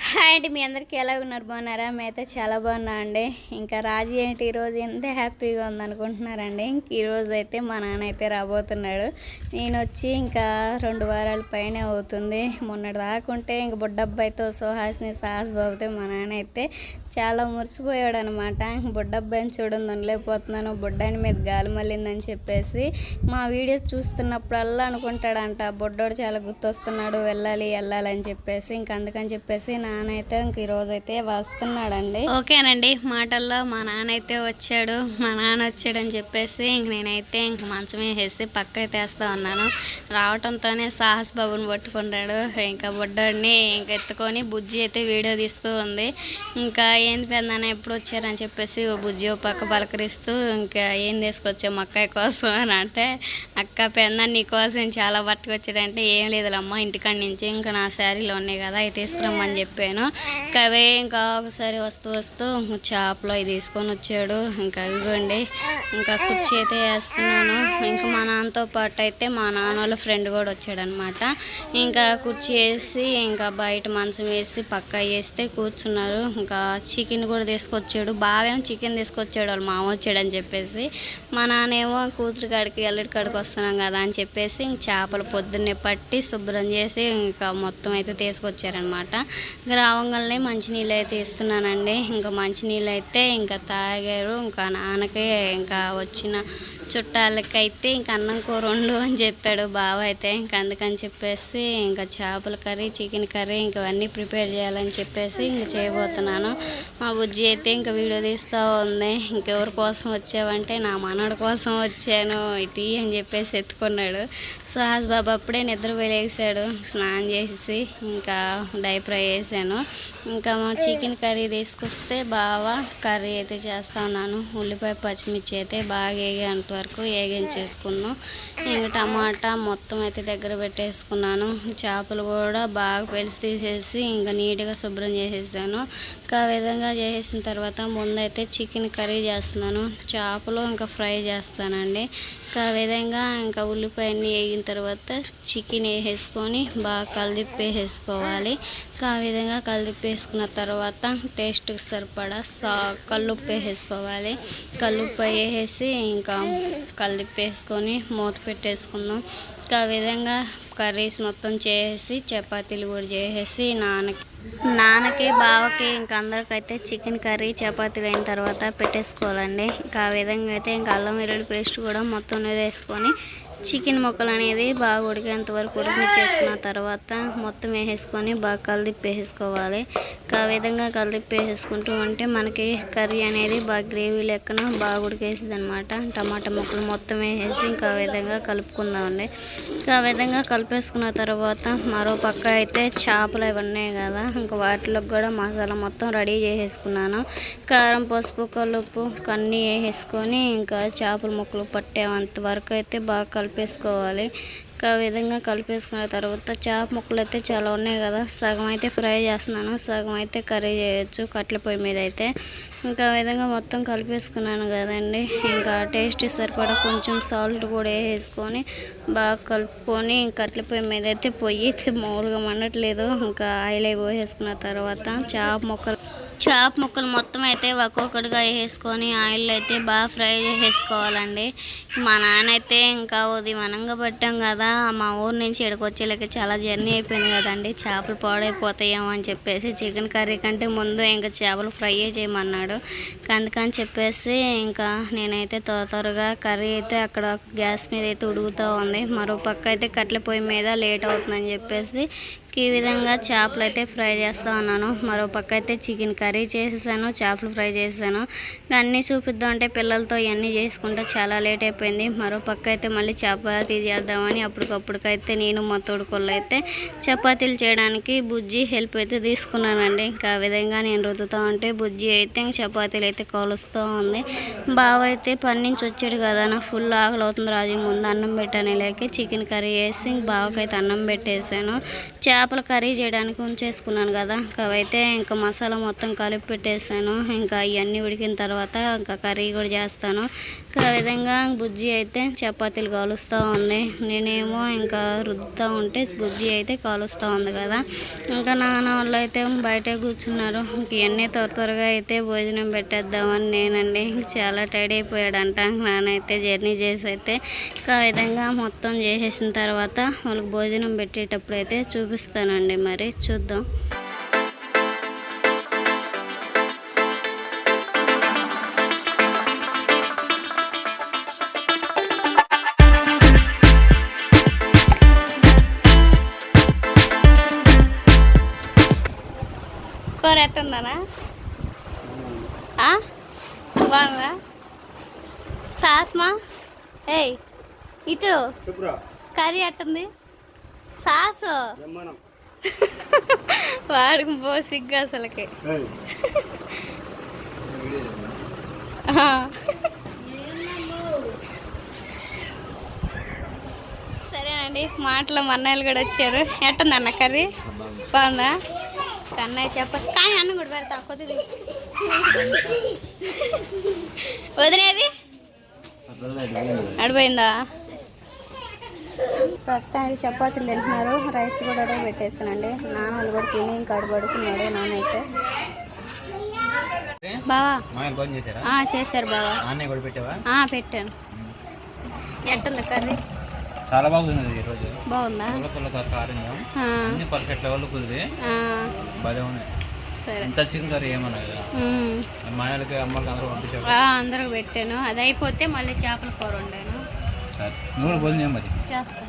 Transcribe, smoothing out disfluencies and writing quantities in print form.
Hi అండి, మీ అందరికీ ఎలా ఉన్నారు? బాగున్నారా? మేమైతే చాలా బాగున్నా అండి. ఇంకా రాజీ ఏంటి ఈరోజు ఎంత హ్యాపీగా ఉందనుకుంటున్నారండి. ఈరోజు అయితే మా నాన్న అయితే రాబోతున్నాడు. నేను వచ్చి ఇంకా 2 వారాల పైన అవుతుంది. మొన్నటి దాకుంటే ఇంక బుడ్డబ్బాయితో సుహాస్ని సాహస్ బాబుతో మా నాన్న అయితే చాలా మురిసిపోయాడు అనమాట. బుడ్డబ్బాయిని చూడండి ఉండలేకపోతున్నాను, బుడ్డాని మీద గాలి మళ్ళిందని చెప్పేసి మా వీడియోస్ చూస్తున్నప్పుడల్లా అనుకుంటాడంట బుడ్డోడు చాలా గుర్తొస్తున్నాడు, వెళ్ళాలి అని చెప్పేసి. ఇంక అందుకని చెప్పేసి నాన్న అయితే ఇంక ఈరోజు అయితే వస్తున్నాడండి. ఓకేనండి, మాటల్లో మా నాన్న అయితే వచ్చాడు. మా నాన్న వచ్చాడని చెప్పేసి ఇంక నేనైతే ఇంక మంచం వేసేసి పక్క అయితే వేస్తా ఉన్నాను. రావటంతోనే సాహస్ బాబుని పట్టుకున్నాడు. ఇంకా బుడ్డోడిని ఇంక ఎత్తుకొని బుజ్జి అయితే వీడియో తీస్తూ ఉంది. ఇంకా ఏంది పెద్దనాన్న ఎప్పుడు వచ్చారని చెప్పేసి బుజ్జి పక్క పలకరిస్తూ ఇంకా ఏం తీసుకొచ్చాము అక్కయ్య కోసం అని అంటే, అక్క పెద్దనాన్న నీ కోసం చాలా పట్టుకొచ్చాడంటే, ఏం లేదులమ్మ ఇంటికాడి నుంచి ఇంకా నా శారీలో ఉన్నాయి కదా అవి తీసుకురమ్మని చెప్పాను. ఇంకా అవే ఇంకా ఒకసారి వస్తూ చేపలు అవి తీసుకొని వచ్చాడు. ఇంకా ఇవ్వండి, ఇంకా కుర్చీ అయితే వేస్తున్నాను. ఇంకా మా నాన్నతో పాటు అయితే మా నాన్న వాళ్ళ ఫ్రెండ్ కూడా వచ్చాడనమాట. ఇంకా కుర్చీ వేసి ఇంకా బయట మంచం వేసి పక్క వేస్తే కూర్చున్నారు. ఇంకా చికెన్ కూడా తీసుకొచ్చాడు. బావేమో చికెన్ తీసుకొచ్చాడు, వాళ్ళ మామ వచ్చాడని చెప్పేసి. మా నాన్నేమో కూతురు కాడికి అల్లుడి కాడికి వస్తున్నాం కదా అని చెప్పేసి ఇంక చేపలు పొద్దున్నే పట్టి శుభ్రం చేసి ఇంకా మొత్తం అయితే తీసుకొచ్చారనమాట. రావంగానే మంచినీళ్ళు అయితే ఇస్తున్నానండి. ఇంకా మంచినీళ్ళు అయితే ఇంకా తాగారు. ఇంకా నాన్నకి ఇంకా వచ్చిన చుట్టాలకైతే ఇంక అన్నం కూర వండు అని చెప్పాడు బావ అయితే. ఇంక అందుకని చెప్పేసి ఇంకా చేపల కర్రీ, చికెన్ కర్రీ ఇంకవన్నీ ప్రిపేర్ చేయాలని చెప్పేసి ఇంక చేయబోతున్నాను. మా బుజ్జి అయితే ఇంకా వీడియో తీస్తూ ఉంది. ఇంకెవరి కోసం వచ్చావంటే నా మనవడి కోసం వచ్చాను ఇటీ అని చెప్పేసి ఎత్తుకున్నాడు. సుహాస్ బాబు అప్పుడే నిద్ర వేసాడు, స్నానం చేసి ఇంకా డైపర్ వేసాను. ఇంకా చికెన్ కర్రీ తీసుకొస్తే బాగా కర్రీ అయితే చేస్తా ఉన్నాను. ఉల్లిపాయ పచ్చిమిర్చి అయితే బాగా వేగేంత వరకు వేగించేసుకున్నాం. ఇంకా టమాటా మొత్తం అయితే దగ్గర పెట్టేసుకున్నాను. చేపలు కూడా బాగా పెలిసి తీసేసి ఇంకా నీట్గా శుభ్రం చేసేసాను. ఇంకా విధంగా చేసేసిన తర్వాత ముందైతే చికెన్ కర్రీ చేస్తున్నాను. చేపలు ఇంకా ఫ్రై చేస్తానండి. ఇంకా విధంగా ఇంకా ఉల్లిపాయన్ని వేగిన తర్వాత చికెన్ వేసేసుకొని బాగా కలిపేసుకోవాలి. ఇంకా ఆ విధంగా కలిపేసుకున్న తర్వాత టేస్ట్కి సరిపడా కల్లుప్పు వేసేసుకోవాలి. కల్లుప్పు వేసేసి ఇంకా కలిపేసుకొని మూత పెట్టేసుకుందాం. ఇంకా ఆ విధంగా కర్రీస్ మొత్తం చేసి చపాతీలు కూడా చేసేసి నాన్నకి బావకి ఇంకా అందరికైతే చికెన్ కర్రీ చపాతీలు అయిన తర్వాత పెట్టేసుకోవాలండి. ఇంకా ఆ విధంగా అయితే ఇంకా అల్లం వెల్లుల్లి పేస్ట్ కూడా మొత్తం వేసుకొని చికెన్ ముక్కలు అనేది బాగా ఉడికేంత వరకు ఉడికించేసుకున్న తర్వాత మొత్తం వేసేసుకొని బాగా కలిపేసుకోవాలి. ఆ విధంగా కలిపేసుకుంటూ ఉంటే మనకి కర్రీ అనేది బాగా గ్రేవీ లెక్కన బాగా ఉడికేసింది అనమాట. టమాటా ముక్కలు మొత్తం వేసేసి ఇంకా ఆ విధంగా కలుపుకుందామండి. ఇంకా ఆ విధంగా కలిపేసుకున్న తర్వాత మరో పక్క అయితే చేపలు అవి ఉన్నాయి కదా, ఇంకా వాటిలోకి కూడా మసాలా మొత్తం రెడీ చేసేసుకున్నాను. కారం, పసుపు, కల్లుప్పు అన్నీ వేసేసుకొని ఇంకా చేపల ముక్కలు పట్టేంత వరకు అయితే బాగా కలిపేసుకోవాలి. ఇంకా విధంగా కలిపేసుకున్న తర్వాత చేప ముక్కలు అయితే చాలా ఉన్నాయి కదా, సగం అయితే ఫ్రై చేస్తున్నాను, సగం అయితే కర్రీ చేయొచ్చు కట్టెల పొయ్యి మీద అయితే. ఇంకా విధంగా మొత్తం కలిపేసుకున్నాను కదండి. ఇంకా టేస్ట్ సరిపడా కొంచెం సాల్ట్ కూడా వేసుకొని బాగా కలుపుకొని కట్టెల పొయ్యి మీద అయితే పొయ్యి అయితే మామూలుగా మండట్లేదు. ఇంకా ఆయిల్ పోసేసుకున్న తర్వాత చేప ముక్కలు మొత్తం అయితే ఒక్కొక్కటిగా వేసుకొని ఆయిల్లో అయితే బాగా ఫ్రై చేసేసుకోవాలండి. మా నాన్న అయితే ఇంకా ఉదయమనంగా పట్టాం కదా, మా ఊరు నుంచి ఇక్కడికి వచ్చేలాక చాలా జర్నీ అయిపోయింది కదండి, చేపలు పాడైపోతాయేమో అని చెప్పేసి చికెన్ కర్రీ కంటే ముందు ఇంకా చేపలు ఫ్రై చేయమన్నాడు. అందుకని చెప్పేసి ఇంకా నేనైతే త్వరగా కర్రీ అయితే అక్కడ గ్యాస్ మీద అయితే ఉడుకుతూ ఉంది. మరో పక్క అయితే కట్టెల పొయ్యి మీద లేట్ అవుతుందని చెప్పేసి ఈ విధంగా చేపలు అయితే ఫ్రై చేస్తూ ఉన్నాను. మరో పక్క అయితే చికెన్ కర్రీ చేసేసాను, చేపలు ఫ్రై చేసాను. అన్నీ చూపిద్దాం అంటే పిల్లలతో ఇవన్నీ చేసుకుంటే చాలా లేట్ అయిపోయింది. మరో పక్క అయితే మళ్ళీ చపాతీ చేద్దామని అప్పటికప్పుడుకైతే నేను మా తోడుకోళ్ళు అయితే చపాతీలు చేయడానికి బుజ్జి హెల్ప్ అయితే తీసుకున్నానండి. ఇంకా ఆ విధంగా నేను రుద్దుతూ ఉంటే బుజ్జి అయితే చపాతీలు అయితే కాలుస్తూ ఉంది. బావ అయితే పని నుంచి వచ్చాడు కదా, నాకు ఫుల్ ఆకలి అవుతుంది రాజు, ముందు అన్నం పెట్టాను లేక చికెన్ కర్రీ వేసి బావకైతే అన్నం పెట్టేసాను. చేపల కర్రీ చేయడానికి ఉంచేసుకున్నాను కదా, అవైతే ఇంకా మసాలా మొత్తం కలిపి పెట్టేసాను. ఇంకా ఇవన్నీ ఉడికిన తర్వాత ఇంకా కర్రీ కూడా చేస్తాను. ఇంకా ఆ విధంగా బుజ్జి అయితే చపాతీలు కాలుస్తూ ఉంది, నేనేమో ఇంకా రుద్దుతూ ఉంటే బుజ్జి అయితే కాలుస్తూ ఉంది కదా. ఇంకా నాన్న వాళ్ళు అయితే బయటే కూర్చున్నారు. ఇంక ఇవన్నీ త్వరగా అయితే భోజనం పెట్టేద్దామని నేనండి. చాలా టైర్డ్ అయిపోయాడంట నాన్న అయితే జర్నీ చేసి అయితే. ఇంకా ఆ విధంగా మొత్తం చేసేసిన తర్వాత వాళ్ళకి భోజనం పెట్టేటప్పుడు అయితే చూపిస్తానండి, మరి చూద్దాం. కూర ఎట్టుందనా? బాగుందా సాస్మా? ఏయ్ ఇటు కర్రీ ఎట్టుంది? సాసు వాడికి పో సిగ్గు అసలుకి. సరేనండి, మాటలో మన్నాయిలు కూడా వచ్చారు. ఎట్టుంది అన్న కర్రీ? బాగుందా? కన్నయ్య చెప్ప కానీ అన్నం కూడా పెడతా కొద్దిది. వదిలేది అడిపోయిందా? ప్రస్తుతానికి చపాతీలు తింటున్నారు, రైస్ కూడా పెట్టేస్తానండి. నాన్నలు కూడా తిని ఇంకా అడుగుతున్నాడు నాన్న అయితే. బావా చేశారు బావా, పెట్టాను. ఎట్టుంది కర్రీ? చాలా బాగుంది ఈరోజు. బాగుందా? పర్ఫెక్ట్ లెవెల్ కుదిరి బాగా ఉంది. ఇంత చికెన్ కర్రీ ఏమన్నా మా ఆయనకి అమ్మకి అందరూ పంపించారు. అందరూ పెట్టాను, అది అయిపోతే మళ్ళీ చేపల కూర వండాను. నువ్వు భోజనం మరి చేస్తా.